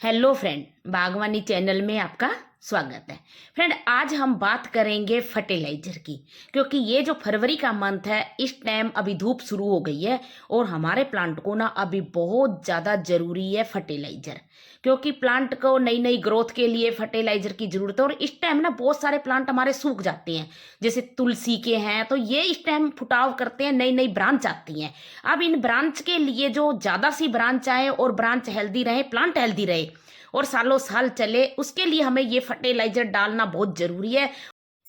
Hello friend, बागवानी channel में आपका स्वागत है। फ्रेंड, आज हम बात करेंगे फर्टिलाइजर की, क्योंकि ये जो फरवरी का मंथ है, इस टाइम अभी धूप शुरू हो गई है और हमारे प्लांट को ना अभी बहुत ज़्यादा ज़रूरी है फर्टिलाइजर, क्योंकि प्लांट को नई नई ग्रोथ के लिए फर्टिलाइजर की ज़रूरत है। और इस टाइम ना बहुत सारे प्लांट हमारे सूख जाते हैं, जैसे तुलसी के हैं, तो ये इस टाइम फुटाव करते हैं, नई नई ब्रांच आती हैं। अब इन ब्रांच के लिए जो ज़्यादा सी ब्रांच आए और ब्रांच हेल्दी रहे, प्लांट हेल्दी रहे और सालों साल चले, उसके लिए हमें ये फर्टिलाइजर डालना बहुत जरूरी है।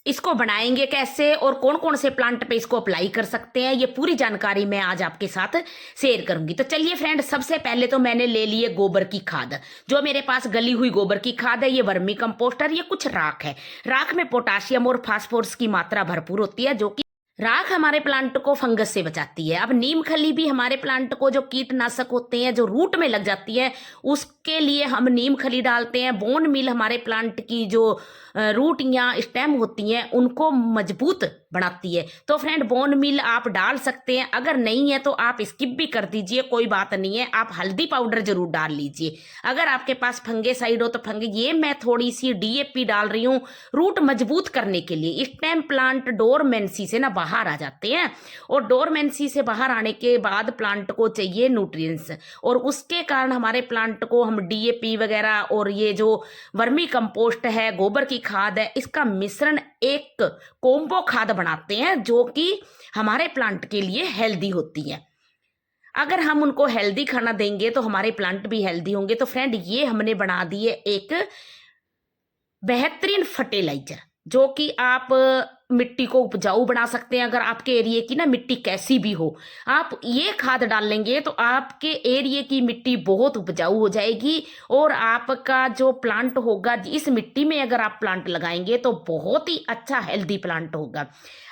इसको बनाएंगे कैसे और कौन कौन से प्लांट पे इसको अप्लाई कर सकते हैं, ये पूरी जानकारी मैं आज आपके साथ शेयर करूंगी। तो चलिए फ्रेंड, सबसे पहले तो मैंने ले लिए गोबर की खाद। जो मेरे पास गली हुई गोबर की खाद है, ये वर्मी कंपोस्टर, ये कुछ राख है। राख में पोटाशियम और फास्फोरस की मात्रा भरपूर होती है, जो कि राख हमारे प्लांट को फंगस से बचाती है। अब नीम खली भी हमारे प्लांट को, जो कीटनाशक होते हैं जो रूट में लग जाती है, उसके लिए हम नीम खली डालते हैं। बोन मील हमारे प्लांट की जो रूट या स्टेम होती हैं उनको मजबूत बनाती है। तो फ्रेंड, बोन मील आप डाल सकते हैं, अगर नहीं है तो आप स्किप भी कर दीजिए, कोई बात नहीं है। आप हल्दी पाउडर जरूर डाल लीजिए। अगर आपके पास फंगेसाइड हो तो ये मैं थोड़ी सी डीएपी डाल रही हूँ रूट मजबूत करने के लिए। इस टाइम प्लांट डोरमेंसी से ना बाहर आ जाते हैं, और डोरमेंसी से बाहर आने के बाद प्लांट को चाहिए न्यूट्रिएंट्स, और उसके कारण हमारे प्लांट को हम डीएपी वगैरह और ये जो वर्मी कंपोस्ट है, गोबर की खाद है, इसका मिश्रण एक कोम्बो खाद बनाते हैं, जो कि हमारे प्लांट के लिए हेल्दी होती है। अगर हम उनको हेल्दी खाना देंगे तो हमारे प्लांट भी हेल्दी होंगे। तो फ्रेंड, ये हमने बना दिए एक बेहतरीन फर्टिलाइजर, जो कि आप मिट्टी को उपजाऊ बना सकते हैं। अगर आपके एरिया की ना मिट्टी कैसी भी हो, आप ये खाद डाल लेंगे तो आपके एरिया की मिट्टी बहुत उपजाऊ हो जाएगी, और आपका जो प्लांट होगा, इस मिट्टी में अगर आप प्लांट लगाएंगे तो बहुत ही अच्छा हेल्दी प्लांट होगा।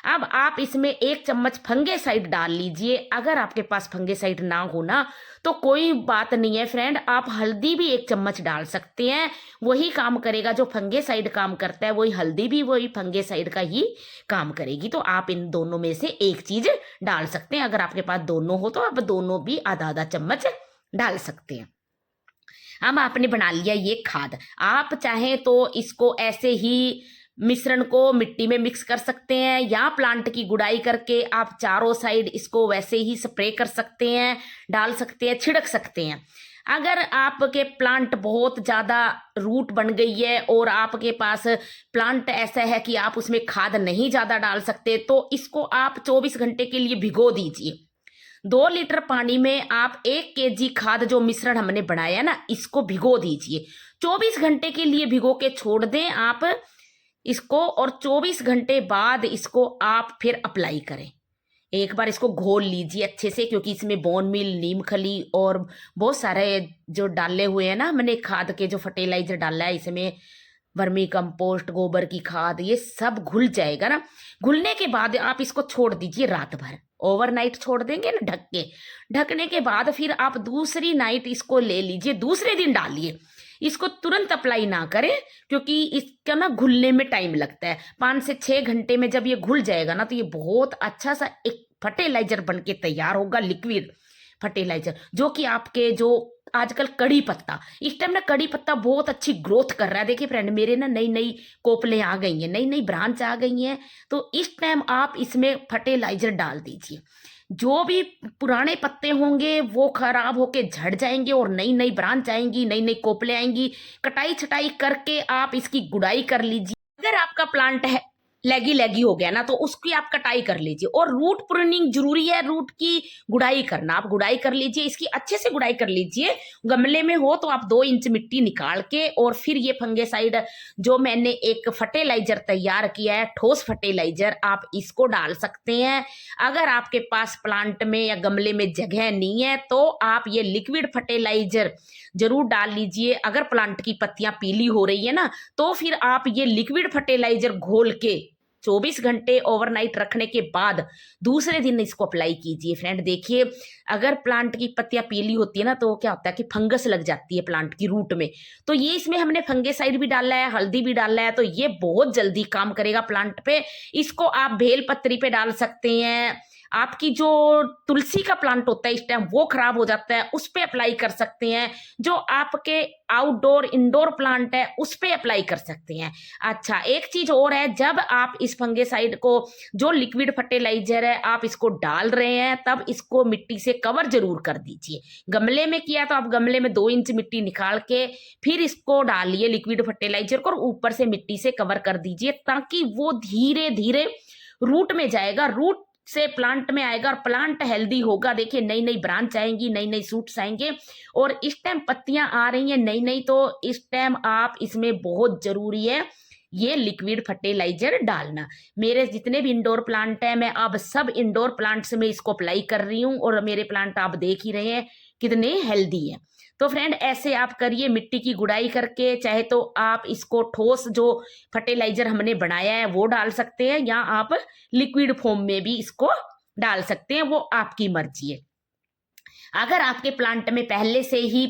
अब आप इसमें 1 चम्मच फंगेसाइड डाल लीजिए। अगर आपके पास फंगेसाइड ना हो ना तो कोई बात नहीं है फ्रेंड, आप हल्दी भी 1 चम्मच डाल सकते हैं, वही काम करेगा जो फंगेसाइड काम करता है। वही हल्दी भी वही फंगेसाइड का ही काम करेगी। तो आप इन दोनों में से एक चीज डाल सकते हैं। अगर आपके पास दोनों हो तो आप दोनों भी आधा आधा चम्मच डाल सकते हैं। अब आपने बना लिया ये खाद। आप चाहें तो इसको ऐसे ही मिश्रण को मिट्टी में मिक्स कर सकते हैं, या प्लांट की गुड़ाई करके आप चारों साइड इसको वैसे ही स्प्रे कर सकते हैं, डाल सकते हैं, छिड़क सकते हैं। अगर आपके प्लांट बहुत ज़्यादा रूट बन गई है और आपके पास प्लांट ऐसा है कि आप उसमें खाद नहीं ज़्यादा डाल सकते, तो इसको आप 24 घंटे के लिए भिगो दीजिए। 2 लीटर पानी में आप 1 केजी खाद, जो मिश्रण हमने बनाया ना, इसको भिगो दीजिए। 24 घंटे के लिए भिगो के छोड़ दें आप इसको, और 24 घंटे बाद इसको आप फिर अप्लाई करें। एक बार इसको घोल लीजिए अच्छे से, क्योंकि इसमें बोन मील, नीम खली और बहुत सारे जो डाले हुए हैं ना हमने खाद के, जो फर्टिलाइजर डाला है इसमें, वर्मी कंपोस्ट, गोबर की खाद, ये सब घुल जाएगा ना। घुलने के बाद आप इसको छोड़ दीजिए रात भर, ओवरनाइट छोड़ देंगे ना ढक के। ढकने के बाद फिर आप दूसरी नाइट इसको ले लीजिए, दूसरे दिन डालिए। इसको तुरंत अप्लाई ना करें, क्योंकि इसका ना घुलने में टाइम लगता है। 5 से 6 घंटे में जब ये घुल जाएगा ना, तो ये बहुत अच्छा सा एक फर्टिलाइजर बन के तैयार होगा, लिक्विड फर्टिलाइजर। जो कि आपके जो आजकल कड़ी पत्ता, इस टाइम ना कड़ी पत्ता बहुत अच्छी ग्रोथ कर रहा है। देखिए फ्रेंड, मेरे ना नई नई कोपले आ गई हैं, नई नई ब्रांच आ गई हैं, तो इस टाइम आप इसमें फर्टिलाइजर डाल दीजिए। जो भी पुराने पत्ते होंगे वो खराब होके झड़ जाएंगे, और नई नई ब्रांच आएंगी, नई नई कोपले आएंगी। कटाई छटाई करके आप इसकी गुड़ाई कर लीजिए। अगर आपका प्लांट है लेगी लेगी हो गया ना, तो उसकी आप कटाई कर लीजिए। और रूट प्रूनिंग जरूरी है, रूट की गुड़ाई करना। आप गुड़ाई कर लीजिए, इसकी अच्छे से गुड़ाई कर लीजिए। गमले में हो तो आप 2 इंच मिट्टी निकाल के, और फिर ये फंगेसाइड जो मैंने एक फर्टिलाइजर तैयार किया है, ठोस फर्टिलाइजर, आप इसको डाल सकते हैं। अगर आपके पास प्लांट में या गमले में जगह नहीं है तो आप ये लिक्विड फर्टिलाइजर जरूर डाल लीजिए। अगर प्लांट की पत्तियां पीली हो रही है ना, तो फिर आप ये लिक्विड फर्टिलाइजर घोल के 24 घंटे ओवरनाइट रखने के बाद दूसरे दिन इसको अप्लाई कीजिए। फ्रेंड देखिए, अगर प्लांट की पत्तियां पीली होती है ना, तो क्या होता है कि फंगस लग जाती है प्लांट की रूट में। तो ये इसमें हमने फंगेसाइड भी डाला है, हल्दी भी डाला है, तो ये बहुत जल्दी काम करेगा प्लांट पे। इसको आप बेल पत्री पे डाल सकते हैं, आपकी जो तुलसी का प्लांट होता है इस टाइम वो खराब हो जाता है, उस पे अप्लाई कर सकते हैं। जो आपके आउटडोर इंडोर प्लांट है उस पे अप्लाई कर सकते हैं। अच्छा, एक चीज और है, जब आप इस फंगेसाइड को, जो लिक्विड फर्टिलाइजर है, आप इसको डाल रहे हैं तब इसको मिट्टी से कवर जरूर कर दीजिए। गमले में किया तो आप गमले में 2 इंच मिट्टी निकाल के फिर इसको डालिए लिक्विड फर्टिलाइजर को, और ऊपर से मिट्टी से कवर कर दीजिए, ताकि वो धीरे धीरे रूट में जाएगा, रूट से प्लांट में आएगा और प्लांट हेल्दी होगा। देखिए नई नई ब्रांच आएंगी, नई नई सूट्स आएंगे, और इस टाइम पत्तियां आ रही हैं नई नई, तो इस टाइम आप इसमें बहुत जरूरी है ये लिक्विड फर्टिलाइजर डालना। मेरे जितने भी इंडोर प्लांट है, मैं अब सब इंडोर प्लांट्स में इसको अप्लाई कर रही हूँ, और मेरे प्लांट आप देख ही रहे हैं कितने हेल्दी हैं। तो फ्रेंड ऐसे आप करिए, मिट्टी की गुड़ाई करके, चाहे तो आप इसको ठोस जो फर्टिलाइजर हमने बनाया है वो डाल सकते हैं, या आप लिक्विड फॉर्म में भी इसको डाल सकते हैं, वो आपकी मर्जी है। अगर आपके प्लांट में पहले से ही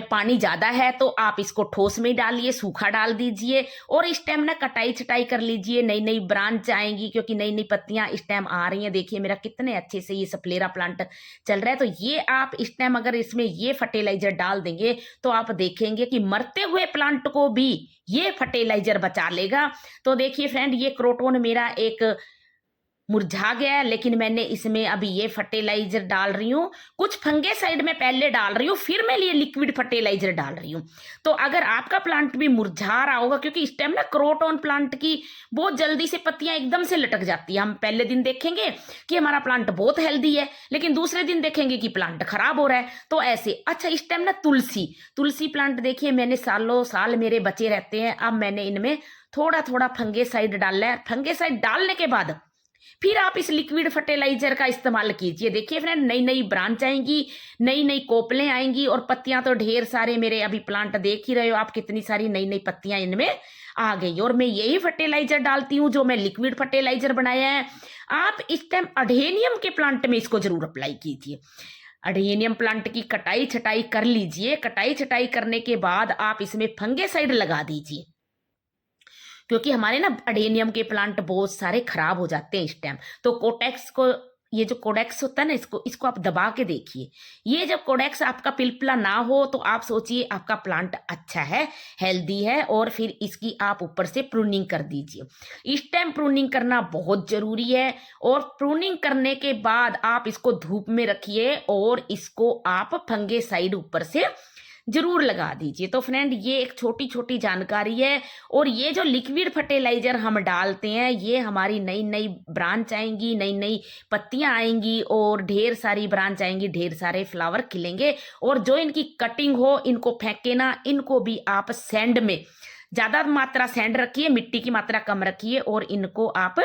पानी ज्यादा है तो आप इसको ठोस में डालिए, सूखा डाल दीजिए, और इस टाइम ना कटाई छटाई कर लीजिए, नई नई ब्रांच आएंगी, क्योंकि नई नई पत्तियां इस टाइम आ रही हैं। देखिए मेरा कितने अच्छे से ये सप्लेरा प्लांट चल रहा है। तो ये आप इस टाइम अगर इसमें ये फर्टिलाइजर डाल देंगे तो आप देखेंगे कि मरते हुए प्लांट को भी ये फर्टिलाइजर बचा लेगा। तो देखिए फ्रेंड, ये क्रोटोन मेरा एक मुरझा गया है, लेकिन मैंने इसमें अभी ये फर्टिलाइजर डाल रही हूँ। कुछ फंगेसाइड में पहले डाल रही हूँ, फिर मैं ये लिक्विड फर्टिलाइजर डाल रही हूँ। तो अगर आपका प्लांट भी मुरझा रहा होगा, क्योंकि इस टाइम ना क्रोटोन प्लांट की बहुत जल्दी से पत्तियां एकदम से लटक जाती है। हम पहले दिन देखेंगे कि हमारा प्लांट बहुत हेल्दी है, लेकिन दूसरे दिन देखेंगे कि प्लांट खराब हो रहा है। तो ऐसे, अच्छा इस टाइम ना तुलसी प्लांट देखिए मैंने सालों साल मेरे बचे रहते हैं। अब मैंने इनमें थोड़ा थोड़ा फंगेसाइड डाला है। फंगेसाइड डालने के बाद फिर आप इस लिक्विड फर्टिलाइजर का इस्तेमाल कीजिए। देखिए फ्रेंड, नई नई ब्रांच आएंगी, नई नई कोपलें आएंगी, और पत्तियां तो ढेर सारे मेरे अभी प्लांट देख ही रहे हो आप, कितनी सारी नई नई पत्तियां इनमें आ गई। और मैं यही फर्टिलाइजर डालती हूँ जो मैं लिक्विड फर्टिलाइजर बनाया है। आप इस टाइम अडेनियम के प्लांट में इसको जरूर अप्लाई कीजिए। अडेनियम प्लांट की कटाई छटाई कर लीजिए। कटाई छटाई करने के बाद आप इसमें फंगेसाइड लगा दीजिए, क्योंकि हमारे ना अडेनियम के प्लांट बहुत सारे खराब हो जाते हैं इस टाइम। तो कोटेक्स को, ये जो कोडेक्स होता है ना, इसको आप दबा के देखिए। ये जब कोडेक्स आपका पिलपिला ना हो तो आप सोचिए आपका प्लांट अच्छा है, हेल्दी है, और फिर इसकी आप ऊपर से प्रूनिंग कर दीजिए। इस टाइम प्रूनिंग करना बहुत जरूरी है, और प्रूनिंग करने के बाद आप इसको धूप में रखिए, और इसको आप फंगेसाइड ऊपर से जरूर लगा दीजिए। तो फ्रेंड, ये एक छोटी छोटी जानकारी है। और ये जो लिक्विड फर्टिलाइजर हम डालते हैं, ये हमारी नई नई ब्रांच आएंगी, नई नई पत्तियां आएंगी, और ढेर सारी ब्रांच आएंगी, ढेर सारे फ्लावर खिलेंगे। और जो इनकी कटिंग हो, इनको फेंके ना, इनको भी आप सैंड में, ज्यादा मात्रा सैंड रखिए, मिट्टी की मात्रा कम रखिए, और इनको आप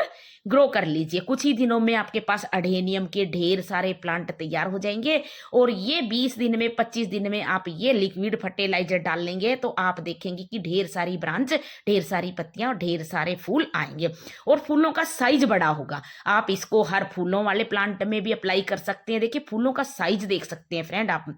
ग्रो कर लीजिए। कुछ ही दिनों में आपके पास अडेनियम के ढेर सारे प्लांट तैयार हो जाएंगे। और ये 20 दिन में, 25 दिन में आप ये लिक्विड फर्टिलाइजर डाल लेंगे तो आप देखेंगे कि ढेर सारी ब्रांच, ढेर सारी पत्तियां और ढेर सारे फूल आएंगे, और फूलों का साइज बड़ा होगा। आप इसको हर फूलों वाले प्लांट में भी अप्लाई कर सकते हैं। देखिए फूलों का साइज देख सकते हैं फ्रेंड आप,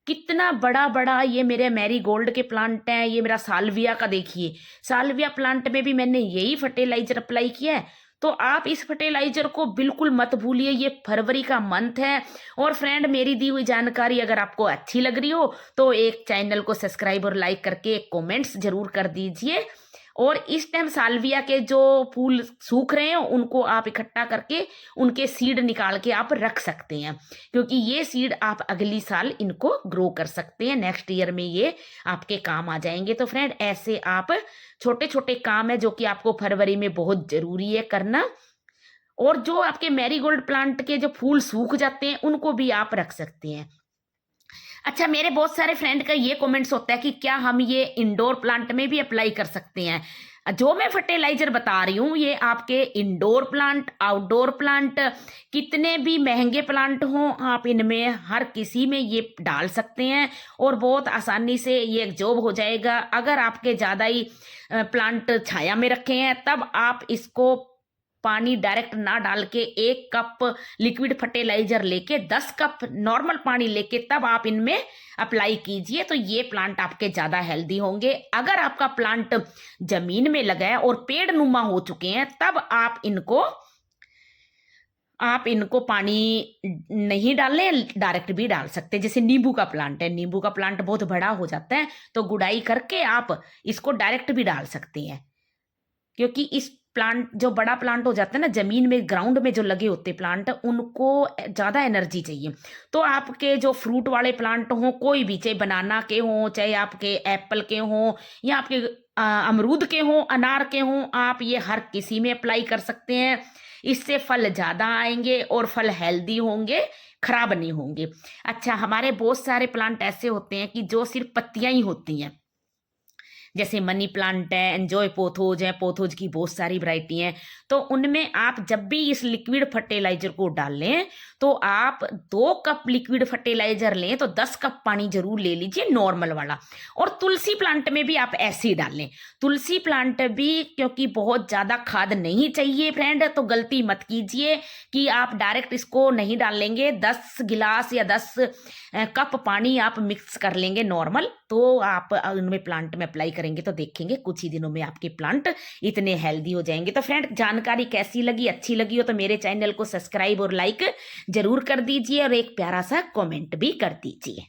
कितना बड़ा बड़ा ये मेरे मैरीगोल्ड के प्लांट हैं। ये मेरा साल्विया का देखिए, साल्विया प्लांट में भी मैंने यही फर्टिलाइजर अप्लाई किया है। तो आप इस फर्टिलाइजर को बिल्कुल मत भूलिए। ये फरवरी का मंथ है। और फ्रेंड, मेरी दी हुई जानकारी अगर आपको अच्छी लग रही हो तो एक चैनल को सब्सक्राइब और लाइक करके कमेंट्स जरूर कर दीजिए। और इस टाइम साल्विया के जो फूल सूख रहे हैं उनको आप इकट्ठा करके उनके सीड निकाल के आप रख सकते हैं, क्योंकि ये सीड आप अगली साल इनको ग्रो कर सकते हैं। नेक्स्ट ईयर में ये आपके काम आ जाएंगे। तो फ्रेंड, ऐसे आप छोटे छोटे काम है जो कि आपको फरवरी में बहुत जरूरी है करना। और जो आपके मैरीगोल्ड प्लांट के जो फूल सूख जाते हैं उनको भी आप रख सकते हैं। अच्छा, मेरे बहुत सारे फ्रेंड का ये कमेंट्स होता है कि क्या हम ये इंडोर प्लांट में भी अप्लाई कर सकते हैं। जो मैं फर्टिलाइजर बता रही हूँ ये आपके इंडोर प्लांट, आउटडोर प्लांट, कितने भी महंगे प्लांट हों, आप इनमें हर किसी में ये डाल सकते हैं, और बहुत आसानी से ये एक जॉब हो जाएगा। अगर आपके ज़्यादा ही प्लांट छाया में रखे हैं तब आप इसको पानी डायरेक्ट ना डाल के 1 कप लिक्विड फर्टिलाइजर लेके 10 कप नॉर्मल पानी लेके तब आप इनमें अप्लाई कीजिए, तो ये प्लांट आपके ज़्यादा हेल्दी होंगे। अगर आपका प्लांट जमीन में लगा है और पेड़ नुमा हो चुके हैं तब आप इनको आप इनको पानी नहीं डालें, डायरेक्ट भी डाल सकते हैं। जैसे नींबू का प्लांट है, नींबू का प्लांट बहुत बड़ा हो जाता है, तो गुड़ाई करके आप इसको डायरेक्ट भी डाल सकते हैं। क्योंकि इस प्लांट जो बड़ा प्लांट हो जाता है ना, जमीन में ग्राउंड में जो लगे होते प्लांट, उनको ज़्यादा एनर्जी चाहिए। तो आपके जो फ्रूट वाले प्लांट हों, कोई भी, चाहे बनाना के हों, चाहे आपके एप्पल के हों, या आपके अमरूद के हों, अनार के हों, आप ये हर किसी में अप्लाई कर सकते हैं। इससे फल ज़्यादा आएंगे और फल हेल्दी होंगे, खराब नहीं होंगे। अच्छा, हमारे बहुत सारे प्लांट ऐसे होते हैं कि जो सिर्फ पत्तियां ही होती हैं, जैसे मनी प्लांट है, एंजॉय पोथोज है, पोथोज की बहुत सारी वैरायटी हैं। तो उनमें आप जब भी इस लिक्विड फर्टिलाइजर को डालें, तो आप 2 कप लिक्विड फर्टिलाइजर लें तो 10 कप पानी जरूर ले लीजिए, नॉर्मल वाला। और तुलसी प्लांट में भी आप ऐसे ही डालें। तुलसी प्लांट भी, क्योंकि बहुत ज़्यादा खाद नहीं चाहिए फ्रेंड, तो गलती मत कीजिए कि आप डायरेक्ट इसको नहीं डालेंगे। 10 गिलास या 10 कप पानी आप मिक्स कर लेंगे नॉर्मल, तो आप उनमें प्लांट में अप्लाई करेंगे तो देखेंगे कुछ ही दिनों में आपके प्लांट इतने हेल्दी हो जाएंगे। तो फ्रेंड, जानकारी कैसी लगी, अच्छी लगी हो तो मेरे चैनल को सब्सक्राइब और लाइक जरूर कर दीजिए, और एक प्यारा सा कमेंट भी कर दीजिए।